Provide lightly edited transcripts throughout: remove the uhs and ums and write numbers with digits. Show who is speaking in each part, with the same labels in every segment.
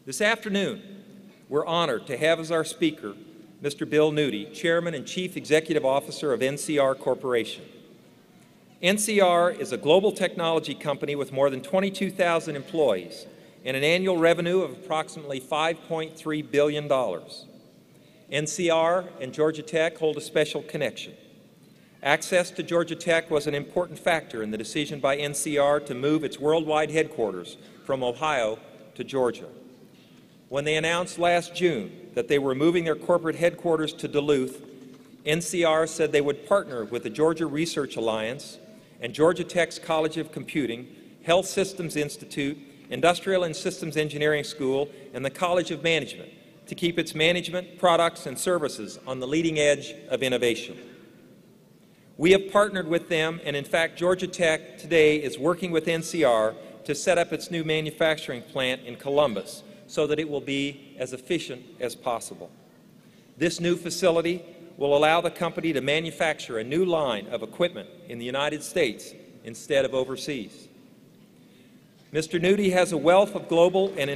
Speaker 1: This afternoon, we're honored to have as our speaker Mr. Bill Nuti, Chairman and Chief Executive Officer of NCR Corporation. NCR is a global technology company with more than 22,000 employees and an annual revenue of approximately $5.3 billion. NCR and Georgia Tech hold a special connection. Access to Georgia Tech was an important factor in the decision by NCR to move its worldwide headquarters from Ohio to Georgia. When they announced last June that they were moving their corporate headquarters to Duluth, NCR said they would partner with the Georgia Research Alliance and Georgia Tech's College of Computing, Health Systems Institute, Industrial and Systems Engineering School, and the College of Management to keep its management, products, and services on the leading edge of innovation. We have partnered with them, and in fact, Georgia Tech today is working with NCR to set up its new manufacturing plant in Columbus so that it will be as efficient as possible. This new facility will allow the company to manufacture a new line of equipment in the United States instead of overseas. Mr. Nuti has a wealth of global and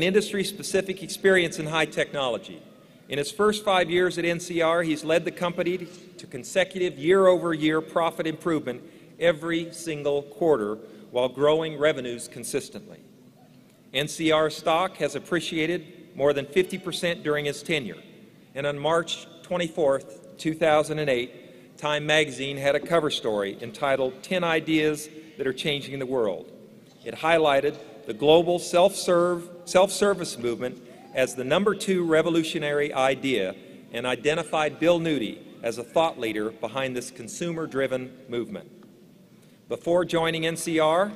Speaker 1: industry-specific experience in high technology. In his first 5 years at NCR, he's led the company to consecutive year-over-year profit improvement every single quarter while growing revenues consistently. NCR stock has appreciated more than 50% during his tenure, and on March 24, 2008, Time magazine had a cover story entitled 10 Ideas That Are Changing the World. It highlighted the global self-service movement as the #2 revolutionary idea and identified Bill Nuti as a thought leader behind this consumer-driven movement. Before joining NCR,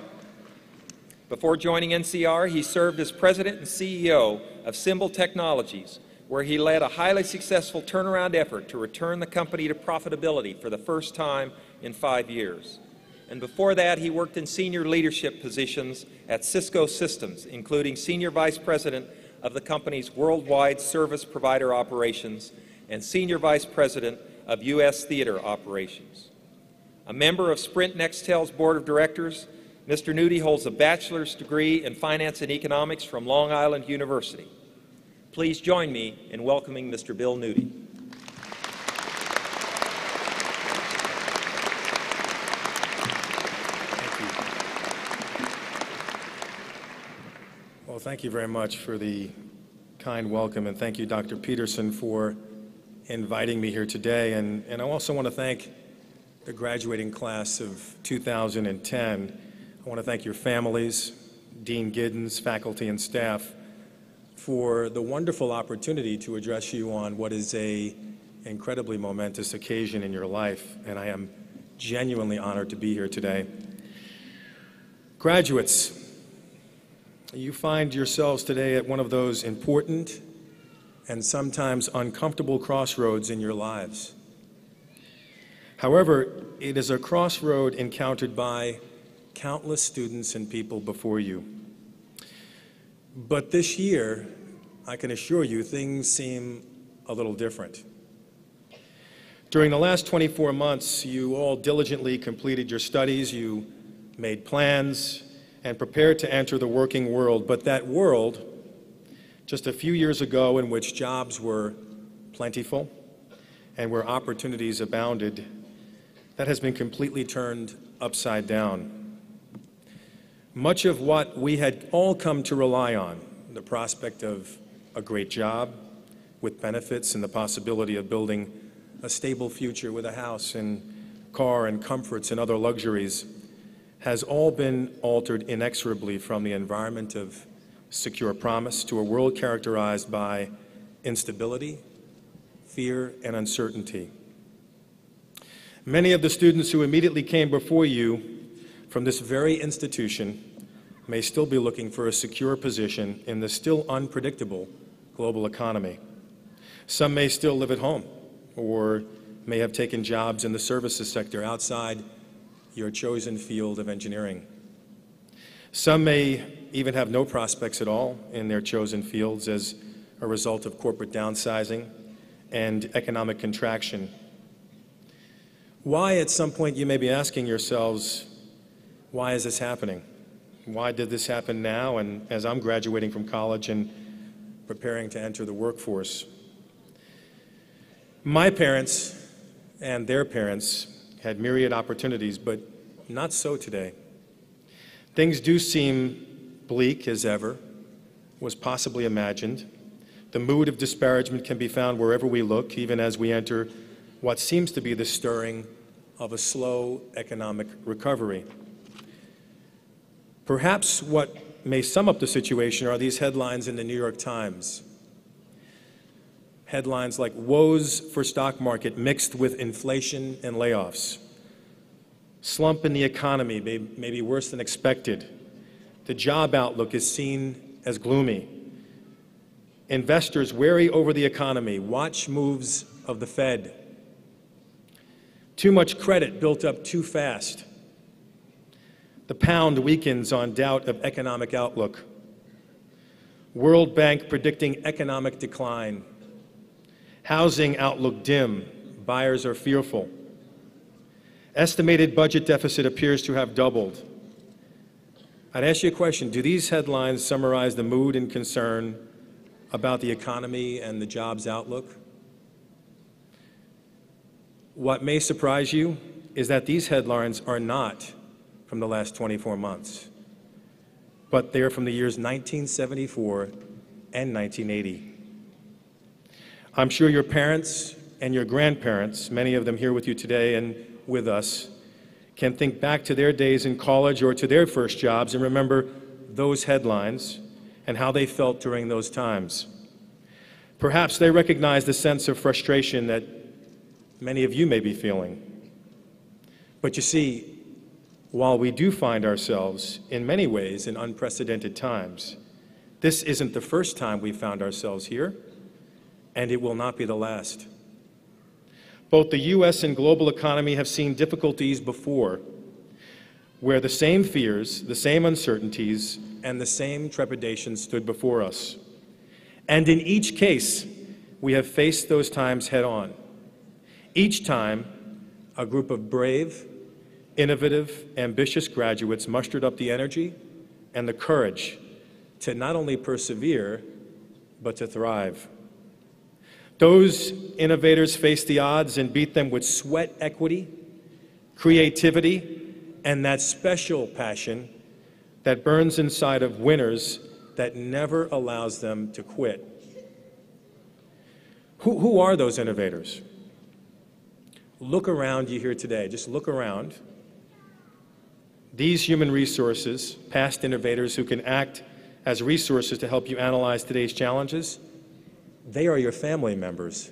Speaker 1: he served as president and CEO of Symbol Technologies, where he led a highly successful turnaround effort to return the company to profitability for the first time in 5 years. And before that, he worked in senior leadership positions at Cisco Systems, including Senior Vice President of the company's worldwide service provider operations and Senior Vice President of U.S. theater operations. A member of Sprint Nextel's Board of Directors, Mr. Nuti holds a bachelor's degree in finance and economics from Long Island University. Please join me in welcoming Mr. Bill Nuti.
Speaker 2: Well, thank you very much for the kind welcome, and thank you, Dr. Peterson, for inviting me here today. And I also want to thank the graduating class of 2010. I want to thank your families, Dean Giddens, faculty, and staff for the wonderful opportunity to address you on what is an incredibly momentous occasion in your life, and I am genuinely honored to be here today. Graduates, you find yourselves today at one of those important and sometimes uncomfortable crossroads in your lives. However, it is a crossroad encountered by countless students and people before you. But this year, I can assure you, things seem a little different. During the last 24 months, you all diligently completed your studies, you made plans, and prepared to enter the working world. But that world, just a few years ago, in which jobs were plentiful and where opportunities abounded, that has been completely turned upside down. Much of what we had all come to rely on, the prospect of a great job with benefits and the possibility of building a stable future with a house and car and comforts and other luxuries, has all been altered inexorably from the environment of secure promise to a world characterized by instability, fear, and uncertainty. Many of the students who immediately came before you from this very institution may still be looking for a secure position in the still unpredictable global economy. Some may still live at home or may have taken jobs in the services sector outside your chosen field of engineering. Some may even have no prospects at all in their chosen fields as a result of corporate downsizing and economic contraction Why, at some point, you may be asking yourselves, why is this happening? Why did this happen now and as I'm graduating from college and preparing to enter the workforce? My parents and their parents had myriad opportunities, but not so today. Things do seem bleak as ever was possibly imagined. The mood of disparagement can be found wherever we look, even as we enter what seems to be the stirring of a slow economic recovery. Perhaps what may sum up the situation are these headlines in the New York Times. Headlines like, "Woes for stock market mixed with inflation and layoffs." "Slump in the economy may be worse than expected." "The job outlook is seen as gloomy." "Investors wary over the economy. Watch moves of the Fed." "Too much credit built up too fast." "The pound weakens on doubt of economic outlook." "World Bank predicting economic decline." "Housing outlook dim. Buyers are fearful." "Estimated budget deficit appears to have doubled." I'd ask you a question. Do these headlines summarize the mood and concern about the economy and the jobs outlook? What may surprise you is that these headlines are not from the last 24 months, but they're from the years 1974 and 1980. I'm sure your parents and your grandparents, many of them here with you today and with us, can think back to their days in college or to their first jobs and remember those headlines and how they felt during those times. Perhaps they recognize the sense of frustration that many of you may be feeling. But you see, while we do find ourselves, in many ways, in unprecedented times, this isn't the first time we've found ourselves here, and it will not be the last. Both the U.S. and global economy have seen difficulties before, where the same fears, the same uncertainties, and the same trepidations stood before us. And in each case, we have faced those times head-on. Each time, a group of brave, innovative, ambitious graduates mustered up the energy and the courage to not only persevere, but to thrive. Those innovators faced the odds and beat them with sweat equity, creativity, and that special passion that burns inside of winners that never allows them to quit. Who are those innovators? Look around you here today. Just look around. These human resources, past innovators who can act as resources to help you analyze today's challenges, they are your family members.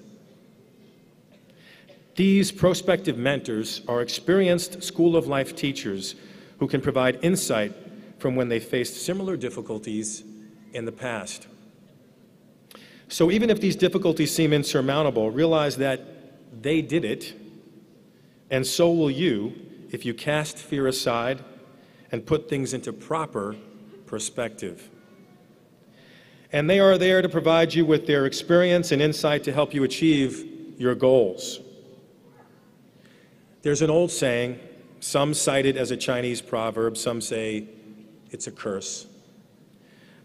Speaker 2: These prospective mentors are experienced school of life teachers who can provide insight from when they faced similar difficulties in the past. So even if these difficulties seem insurmountable, realize that they did it, and so will you if you cast fear aside and put things into proper perspective. And they are there to provide you with their experience and insight to help you achieve your goals. There's an old saying, some cite it as a Chinese proverb, some say it's a curse.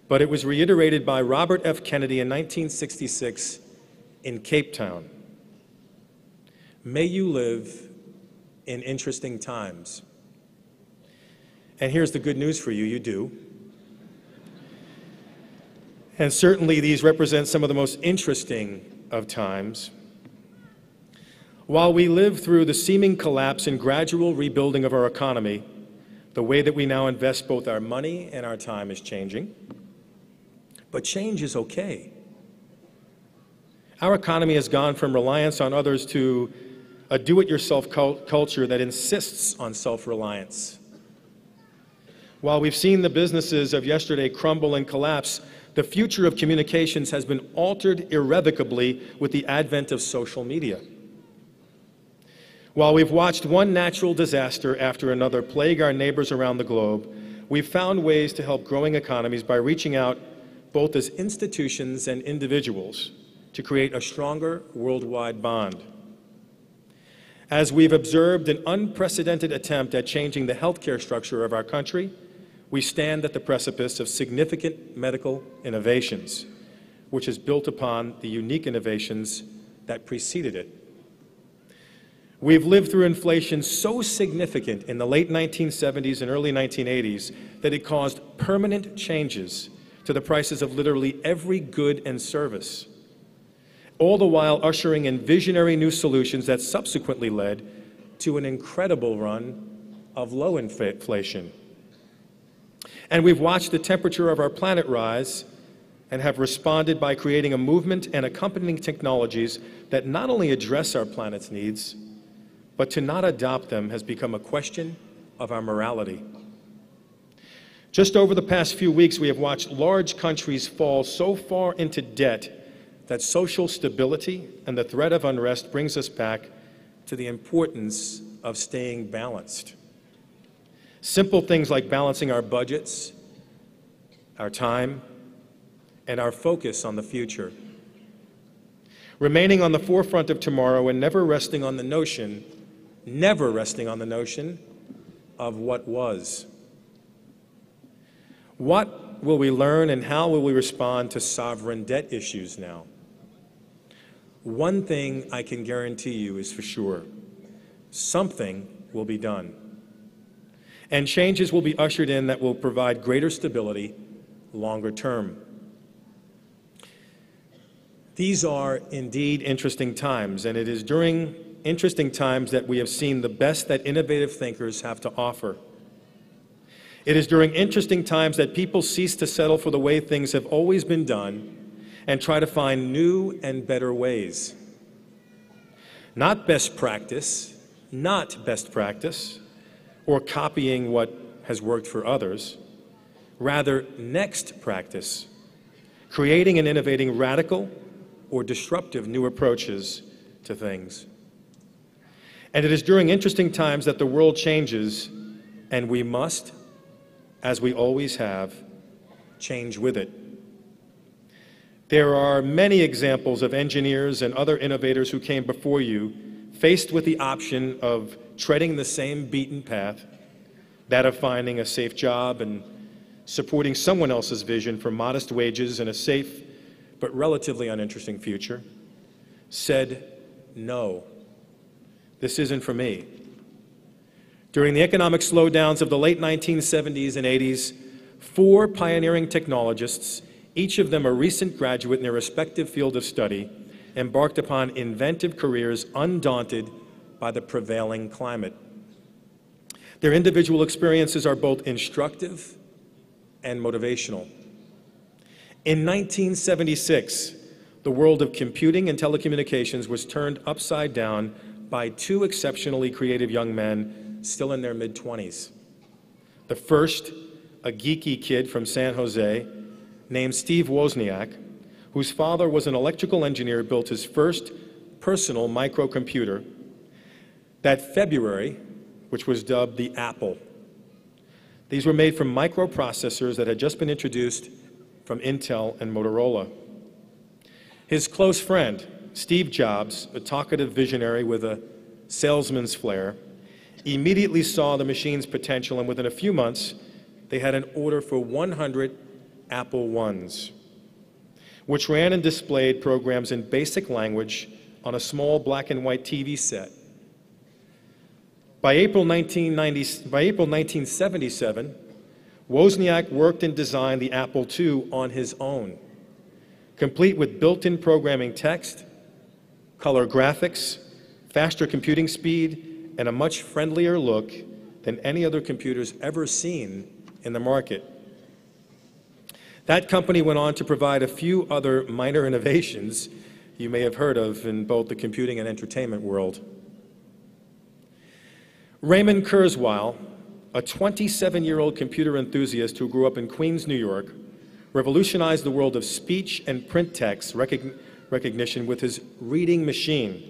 Speaker 2: But it was reiterated by Robert F. Kennedy in 1966 in Cape Town. May you live in interesting times. And here's the good news for you, you do. And certainly these represent some of the most interesting of times. While we live through the seeming collapse and gradual rebuilding of our economy, the way that we now invest both our money and our time is changing. But change is okay. Our economy has gone from reliance on others to a do-it-yourself culture that insists on self-reliance. While we've seen the businesses of yesterday crumble and collapse, the future of communications has been altered irrevocably with the advent of social media. While we've watched one natural disaster after another plague our neighbors around the globe, we've found ways to help growing economies by reaching out both as institutions and individuals to create a stronger worldwide bond. As we've observed an unprecedented attempt at changing the healthcare structure of our country, we stand at the precipice of significant medical innovations, which is built upon the unique innovations that preceded it. We've lived through inflation so significant in the late 1970s and early 1980s that it caused permanent changes to the prices of literally every good and service, all the while ushering in visionary new solutions that subsequently led to an incredible run of low inflation. And we've watched the temperature of our planet rise and have responded by creating a movement and accompanying technologies that not only address our planet's needs, but to not adopt them has become a question of our morality. Just over the past few weeks, we have watched large countries fall so far into debt that social stability and the threat of unrest brings us back to the importance of staying balanced. Simple things like balancing our budgets, our time, and our focus on the future. Remaining on the forefront of tomorrow and never resting on the notion of what was. What will we learn and how will we respond to sovereign debt issues now? One thing I can guarantee you is for sure: something will be done. And changes will be ushered in that will provide greater stability longer term. These are indeed interesting times, and it is during interesting times that we have seen the best that innovative thinkers have to offer. It is during interesting times that people cease to settle for the way things have always been done and try to find new and better ways. Not best practice, or copying what has worked for others. Rather, next practice, creating and innovating radical or disruptive new approaches to things. And it is during interesting times that the world changes, and we must, as we always have, change with it. There are many examples of engineers and other innovators who came before you, faced with the option of treading the same beaten path, that of finding a safe job and supporting someone else's vision for modest wages and a safe but relatively uninteresting future, said, no, this isn't for me. During the economic slowdowns of the late 1970s and 80s, 4 pioneering technologists, each of them a recent graduate in their respective field of study, embarked upon inventive careers undaunted by the prevailing climate. Their individual experiences are both instructive and motivational. In 1976, the world of computing and telecommunications was turned upside down by 2 exceptionally creative young men still in their mid-20s. The first, a geeky kid from San Jose named Steve Wozniak, whose father was an electrical engineer, built his first personal microcomputer that February, which was dubbed the Apple. These were made from microprocessors that had just been introduced from Intel and Motorola. His close friend, Steve Jobs, a talkative visionary with a salesman's flair, immediately saw the machine's potential, and within a few months, they had an order for 100 Apple I's, which ran and displayed programs in basic language on a small black and white TV set. By April 1977, Wozniak worked and designed the Apple II on his own, complete with built-in programming text, color graphics, faster computing speed, and a much friendlier look than any other computers ever seen in the market. That company went on to provide a few other minor innovations you may have heard of in both the computing and entertainment world. Raymond Kurzweil, a 27-year-old computer enthusiast who grew up in Queens, New York, revolutionized the world of speech and print text recognition with his reading machine,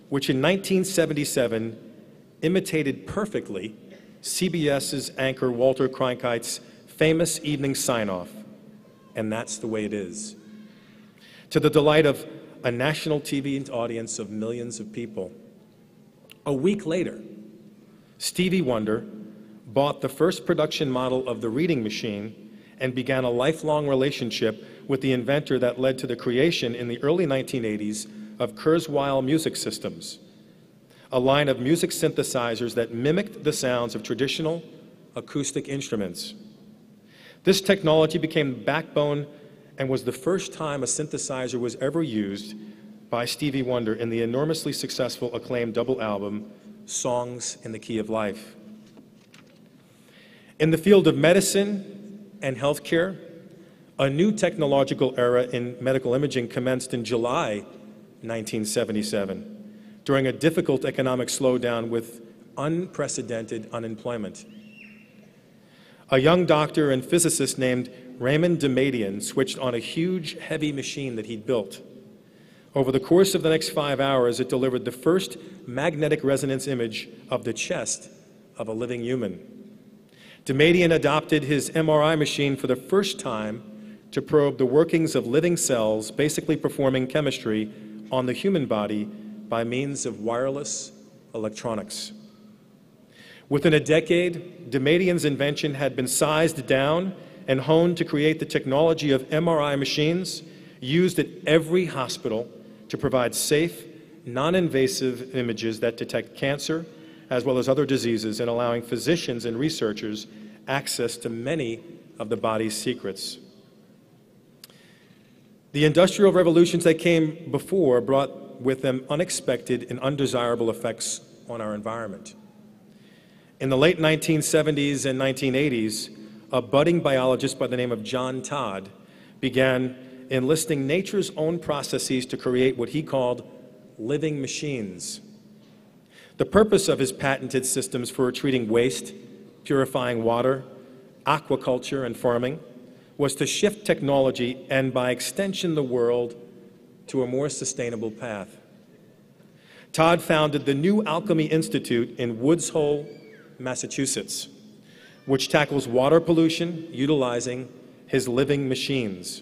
Speaker 2: which in 1977 imitated perfectly CBS's anchor Walter Cronkite's famous evening sign-off, and that's the way it is, to the delight of a national TV audience of millions of people. A week later, Stevie Wonder bought the first production model of the reading machine and began a lifelong relationship with the inventor that led to the creation in the early 1980s of Kurzweil music systems, a line of music synthesizers that mimicked the sounds of traditional acoustic instruments. This technology became the backbone and was the first time a synthesizer was ever used by Stevie Wonder in the enormously successful, acclaimed double album, Songs in the Key of Life. In the field of medicine and healthcare, a new technological era in medical imaging commenced in July 1977, during a difficult economic slowdown with unprecedented unemployment. A young doctor and physicist named Raymond Damadian switched on a huge, heavy machine that he'd built. Over the course of the next 5 hours, it delivered the first magnetic resonance image of the chest of a living human. Damadian adopted his MRI machine for the first time to probe the workings of living cells, basically performing chemistry on the human body by means of wireless electronics. Within a decade, Damadian's invention had been sized down and honed to create the technology of MRI machines used at every hospital to provide safe, non-invasive images that detect cancer as well as other diseases, and allowing physicians and researchers access to many of the body's secrets. The industrial revolutions that came before brought with them unexpected and undesirable effects on our environment. In the late 1970s and 1980s, a budding biologist by the name of John Todd began enlisting nature's own processes to create what he called living machines. The purpose of his patented systems for treating waste, purifying water, aquaculture, and farming was to shift technology and, by extension, the world to a more sustainable path. Todd founded the New Alchemy Institute in Woods Hole, Massachusetts, which tackles water pollution utilizing his living machines.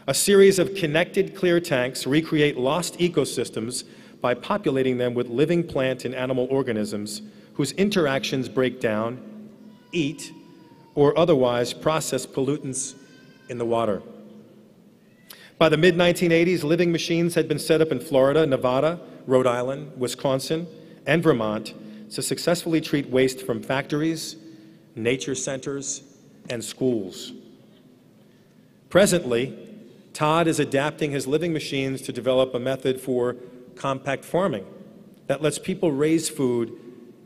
Speaker 2: A series of connected clear tanks recreate lost ecosystems by populating them with living plant and animal organisms whose interactions break down, eat, or otherwise process pollutants in the water. By the mid-1980s, living machines had been set up in Florida, Nevada, Rhode Island, Wisconsin, and Vermont to successfully treat waste from factories, nature centers, and schools. Presently, Todd is adapting his living machines to develop a method for compact farming that lets people raise food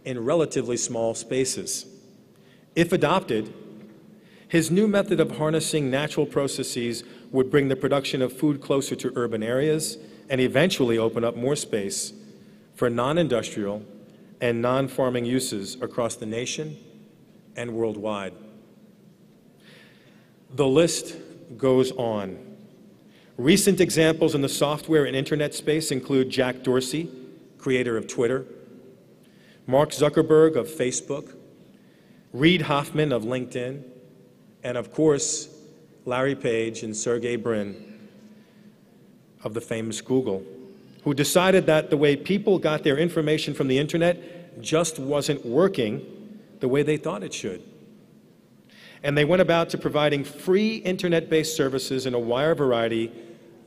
Speaker 2: in relatively small spaces. If adopted, his new method of harnessing natural processes would bring the production of food closer to urban areas and eventually open up more space for non-industrial and non-farming uses across the nation and worldwide. The list goes on. Recent examples in the software and internet space include Jack Dorsey, creator of Twitter, Mark Zuckerberg of Facebook, Reid Hoffman of LinkedIn, and of course, Larry Page and Sergey Brin of the famous Google, who decided that the way people got their information from the internet just wasn't working the way they thought it should. And they went about to providing free internet-based services in a wide variety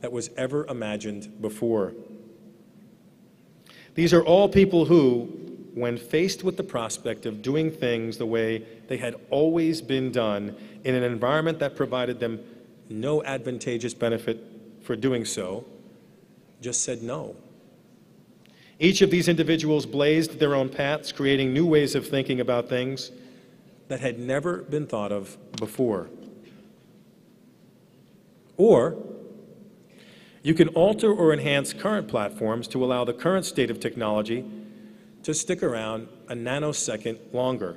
Speaker 2: that was ever imagined before. These are all people who, when faced with the prospect of doing things the way they had always been done in an environment that provided them no advantageous benefit for doing so, just said no. Each of these individuals blazed their own paths, creating new ways of thinking about things that had never been thought of before. Or you can alter or enhance current platforms to allow the current state of technology to stick around a nanosecond longer.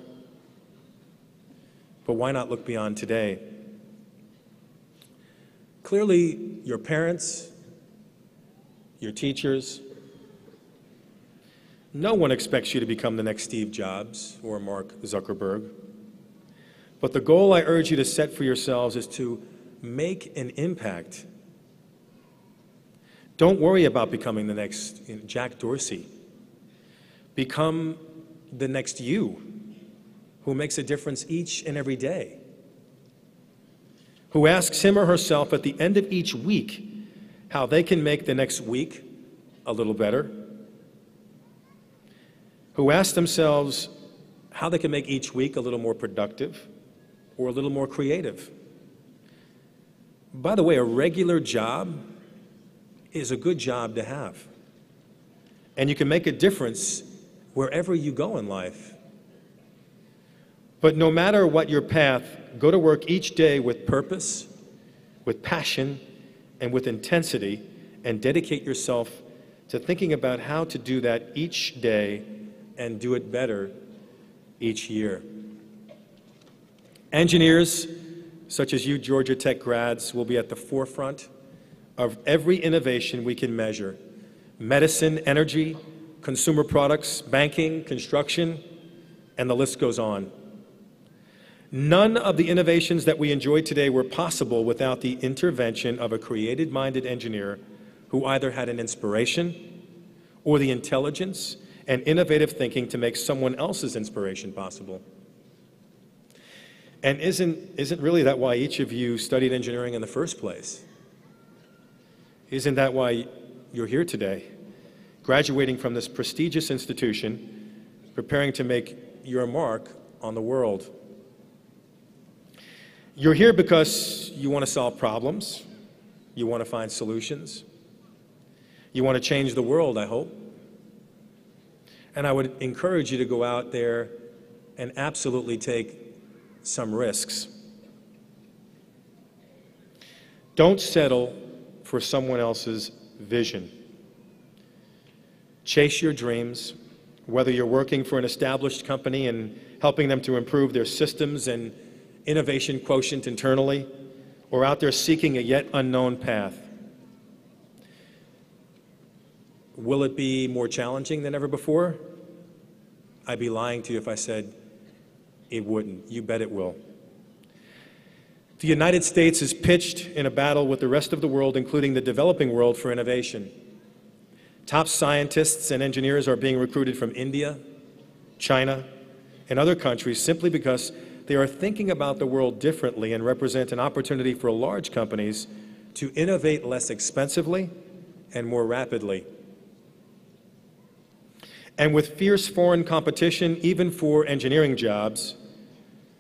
Speaker 2: But why not look beyond today? Clearly, your parents, your teachers, no one expects you to become the next Steve Jobs or Mark Zuckerberg. But the goal I urge you to set for yourselves is to make an impact. Don't worry about becoming the next Jack Dorsey. Become the next you who makes a difference each and every day, who asks him or herself at the end of each week how they can make the next week a little better, who ask themselves how they can make each week a little more productive or a little more creative. By the way, a regular job is a good job to have. And you can make a difference wherever you go in life. But no matter what your path, go to work each day with purpose, with passion, and with intensity, and dedicate yourself to thinking about how to do that each day and do it better each year. Engineers such as you Georgia Tech grads will be at the forefront of every innovation we can measure: medicine, energy, consumer products, banking, construction, and the list goes on. None of the innovations that we enjoy today were possible without the intervention of a creative-minded engineer who either had an inspiration or the intelligence and innovative thinking to make someone else's inspiration possible. And isn't really that why each of you studied engineering in the first place? Isn't that why you're here today, graduating from this prestigious institution, preparing to make your mark on the world? You're here because you want to solve problems, you want to find solutions, you want to change the world, I hope. And I would encourage you to go out there and absolutely take some risks. Don't settle for someone else's vision. Chase your dreams, whether you're working for an established company and helping them to improve their systems and innovation quotient internally, or out there seeking a yet unknown path. Will it be more challenging than ever before? I'd be lying to you if I said it wouldn't. You bet it will. The United States is pitched in a battle with the rest of the world, including the developing world, for innovation. Top scientists and engineers are being recruited from India, China, and other countries simply because they are thinking about the world differently and represent an opportunity for large companies to innovate less expensively and more rapidly. And with fierce foreign competition, even for engineering jobs,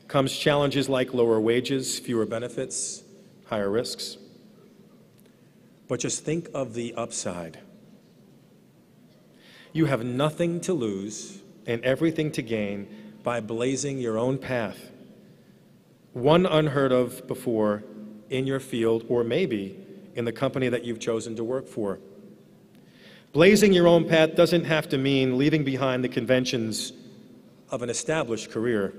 Speaker 2: comes challenges like lower wages, fewer benefits, higher risks. But just think of the upside. You have nothing to lose and everything to gain by blazing your own path, one unheard of before in your field or maybe in the company that you've chosen to work for. Blazing your own path doesn't have to mean leaving behind the conventions of an established career.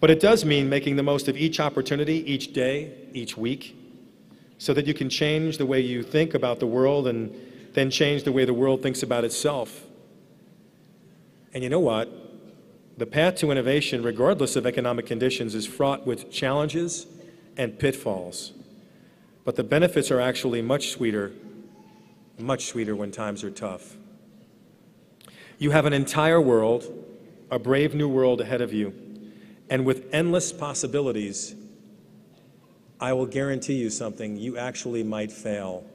Speaker 2: But it does mean making the most of each opportunity, each day, each week, so that you can change the way you think about the world and then change the way the world thinks about itself. And you know what? The path to innovation, regardless of economic conditions, is fraught with challenges and pitfalls. But the benefits are actually much sweeter when times are tough. You have an entire world, a brave new world ahead of you. And with endless possibilities, I will guarantee you something: you actually might fail.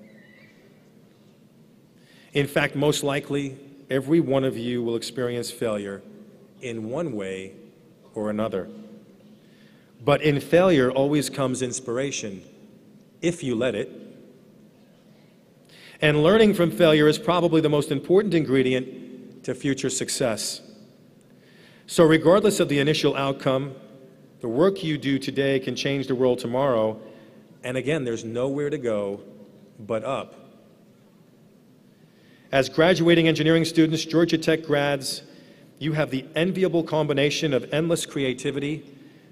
Speaker 2: In fact, most likely, every one of you will experience failure in one way or another. But in failure always comes inspiration, if you let it. And learning from failure is probably the most important ingredient to future success. So regardless of the initial outcome, the work you do today can change the world tomorrow. And again, there's nowhere to go but up. As graduating engineering students, Georgia Tech grads, you have the enviable combination of endless creativity,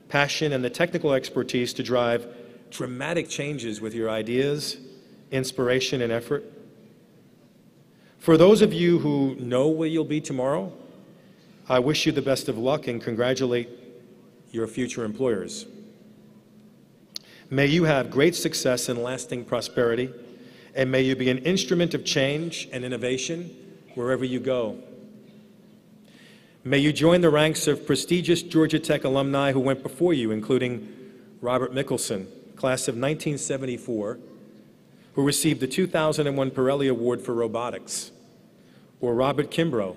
Speaker 2: passion, and the technical expertise to drive dramatic changes with your ideas, inspiration, and effort. For those of you who know where you'll be tomorrow, I wish you the best of luck and congratulate your future employers. May you have great success and lasting prosperity, and may you be an instrument of change and innovation wherever you go. May you join the ranks of prestigious Georgia Tech alumni who went before you, including Robert Mickelson, class of 1974, who received the 2001 Pirelli Award for Robotics, or Robert Kimbrough,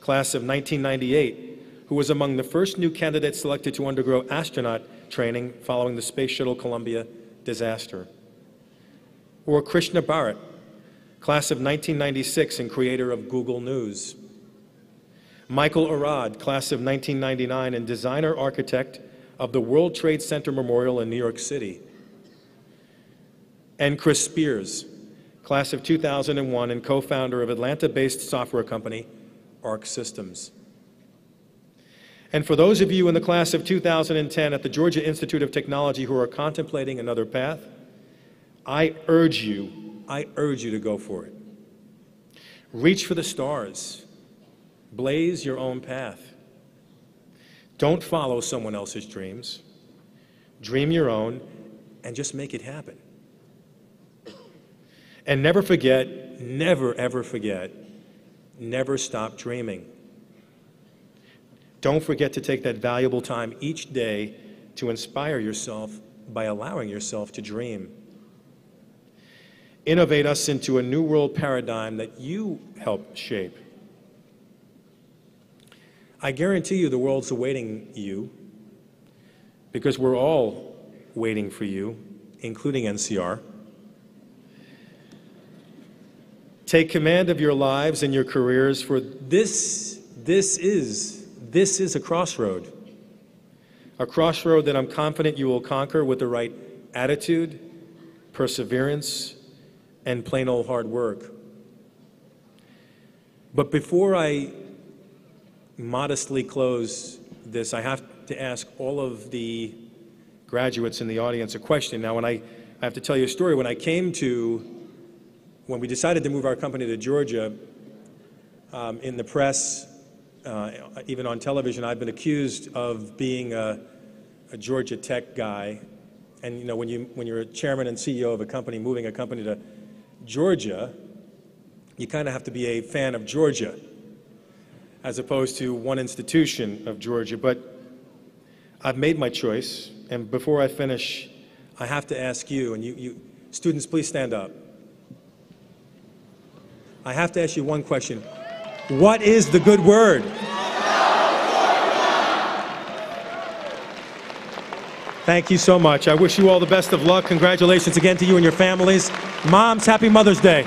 Speaker 2: class of 1998, who was among the first new candidates selected to undergo astronaut training following the Space Shuttle Columbia disaster, or Krishna Bharat, class of 1996 and creator of Google News, Michael Arad, class of 1999 and designer architect of the World Trade Center Memorial in New York City, and Chris Spears, class of 2001 and co-founder of Atlanta-based software company Arc Systems. And for those of you in the class of 2010 at the Georgia Institute of Technology who are contemplating another path, I urge you to go for it. Reach for the stars. Blaze your own path. Don't follow someone else's dreams. Dream your own and just make it happen. And never forget, never ever forget, never stop dreaming. Don't forget to take that valuable time each day to inspire yourself by allowing yourself to dream. Innovate us into a new world paradigm that you help shape. I guarantee you the world's awaiting you, because we're all waiting for you, including NCR. Take command of your lives and your careers, for this is a crossroad that I'm confident you will conquer with the right attitude, perseverance, and plain old hard work. But before I modestly close this, I have to ask all of the graduates in the audience a question. Now, I have to tell you a story. When we decided to move our company to Georgia, in the press, even on television, I've been accused of being a Georgia Tech guy. And you know, when you're a chairman and CEO of a company, moving a company to Georgia, you kind of have to be a fan of Georgia, as opposed to one institution of Georgia. But I've made my choice, and before I finish, I have to ask you, and you students, please stand up. I have to ask you one question. What is the good word? Thank you so much. I wish you all the best of luck. Congratulations again to you and your families. Moms, happy Mother's Day.